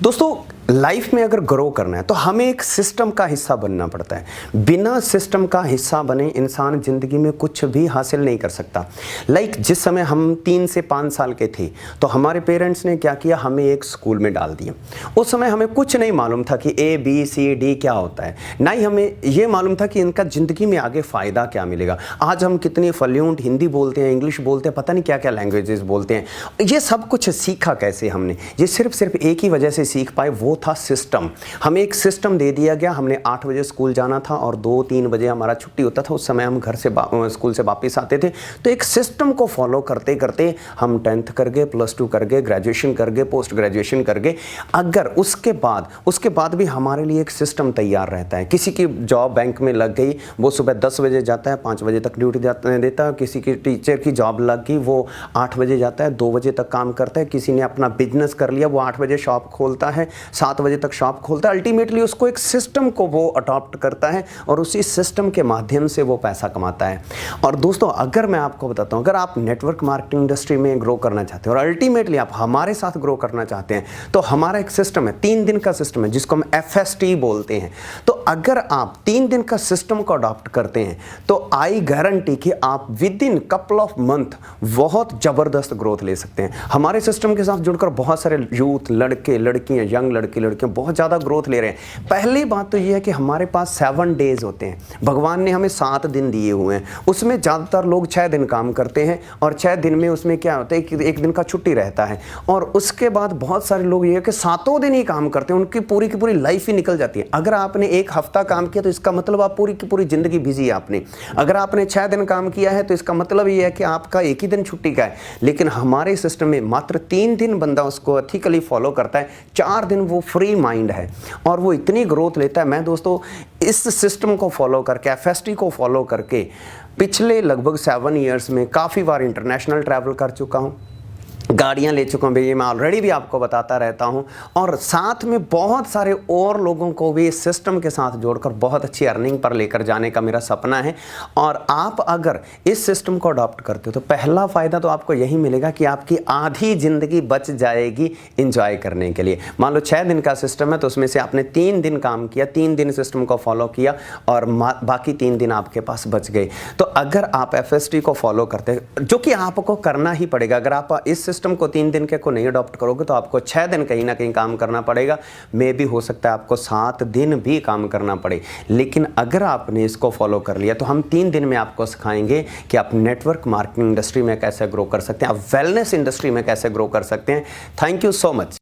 दोस्तों, लाइफ में अगर ग्रो करना है तो हमें एक सिस्टम का हिस्सा बनना पड़ता है। बिना सिस्टम का हिस्सा बने इंसान ज़िंदगी में कुछ भी हासिल नहीं कर सकता। जिस समय हम 3 से 5 साल के थे तो हमारे पेरेंट्स ने क्या किया, हमें एक स्कूल में डाल दिया। उस समय हमें कुछ नहीं मालूम था कि ABCD क्या होता है, ना ही हमें ये मालूम था कि इनका ज़िंदगी में आगे फ़ायदा क्या मिलेगा। आज हम कितनी फ्लुएंट हिंदी बोलते हैं, इंग्लिश बोलते हैं, पता नहीं क्या क्या लैंग्वेजेस बोलते हैं। ये सब कुछ सीखा कैसे हमने? ये सिर्फ एक ही वजह से सीख पाए, वो था सिस्टम। हमें एक सिस्टम दे दिया गया। हमने 8 बजे स्कूल जाना था और 2-3 बजे हमारा छुट्टी होता था। उस समय हम घर से स्कूल से वापस आते थे। तो एक सिस्टम को फॉलो करते करते हम 10th कर गए, +2 कर गए, ग्रेजुएशन कर गए, पोस्ट ग्रेजुएशन कर गए। अगर उसके बाद भी हमारे लिए एक सिस्टम तैयार रहता है। किसी की जॉब बैंक में लग गई, वो सुबह 10 बजे जाता है, 5 बजे तक ड्यूटी देता है। किसी की टीचर की जॉब लग गई, वो 8 बजे जाता है, 2 बजे तक काम करता है। किसी ने अपना बिजनेस कर लिया, वो 8 बजे शॉप खोलता है, 7 बजे तक शॉप खोलता है। अल्टीमेटली उसको एक सिस्टम को वो अडॉप्ट करता है और उसी सिस्टम के माध्यम से वो पैसा कमाता है। और दोस्तों, अगर मैं आपको बताता हूं, अगर आप नेटवर्क मार्केटिंग इंडस्ट्री में ग्रो करना चाहते हैं और अल्टीमेटली आप हमारे साथ ग्रो करना चाहते हैं, तो हमारा एक सिस्टम है, 3 दिन का सिस्टम है, जिसको हम FST बोलते हैं। तो अगर आप 3 दिन का सिस्टम को अडॉप्ट करते हैं तो आई गारंटी कि आप with in couple of month बहुत जबरदस्त ग्रोथ ले सकते हैं। हमारे सिस्टम के साथ जुड़कर बहुत सारे यूथ, लड़के लड़कियां, यंग लड़के लड़कियां बहुत ज़्यादा ग्रोथ ले रहे हैं। पहली बात तो ये है कि हमारे पास 7 डेज होते हैं। भगवान ने हमें 7 दिन दिए हुए हैं। उसमें ज़्यादातर लोग 6 दिन काम करते हैं और 6 दिन में उसमें क्या होता है कि एक दिन का छुट्टी रहता है। और उसके बाद बहुत सारे लोग ये है कि 7 दिन ही काम करते हैं, उनकी पूरी की पूरी लाइफ ही निकल जाती है। अगर आपने 1 हफ्ता काम किया तो इसका मतलब आप पूरी की पूरी ज़िंदगी बिजी है आपने। अगर आपने 6 दिन काम किया है तो इसका मतलब ये है कि आपका एक ही दिन छुट्टी का है। लेकिन हमारे सिस्टम में मात्र 3 दिन बंदा उसको एथिकली फॉलो करता है, 4 दिन वो फ्री माइंड है और वो इतनी ग्रोथ लेता है। मैं दोस्तों इस सिस्टम को फॉलो करके, FST को फॉलो करके पिछले लगभग 7 इयर्स में काफ़ी बार इंटरनेशनल ट्रैवल कर चुका हूँ, गाड़ियाँ ले चुका हूँ भैया, मैं ऑलरेडी भी आपको बताता रहता हूँ। और साथ में बहुत सारे और लोगों को भी इस सिस्टम के साथ जोड़कर बहुत अच्छी अर्निंग पर लेकर जाने का मेरा सपना है। और आप अगर इस सिस्टम को अडॉप्ट करते हो तो पहला फ़ायदा तो आपको यही मिलेगा कि आपकी आधी ज़िंदगी बच जाएगी इंजॉय करने के लिए। मान लो 6 दिन का सिस्टम है तो उसमें से आपने 3 दिन काम किया, 3 दिन सिस्टम को फॉलो किया और बाकी 3 दिन आपके पास बच गए। तो अगर आप FST को फॉलो करते हैं, जो कि आपको करना ही पड़ेगा, अगर आप इस सिस्टम को 3 दिन के को नहीं अडॉप्ट करोगे तो आपको 6 दिन कहीं ना कहीं काम करना पड़ेगा। मे भी हो सकता है आपको 7 दिन भी काम करना पड़े। लेकिन अगर आपने इसको फॉलो कर लिया तो हम 3 दिन में आपको सिखाएंगे कि आप नेटवर्क मार्केटिंग इंडस्ट्री में कैसे ग्रो कर सकते हैं, आप वेलनेस इंडस्ट्री में कैसे ग्रो कर सकते हैं। Thank you so much.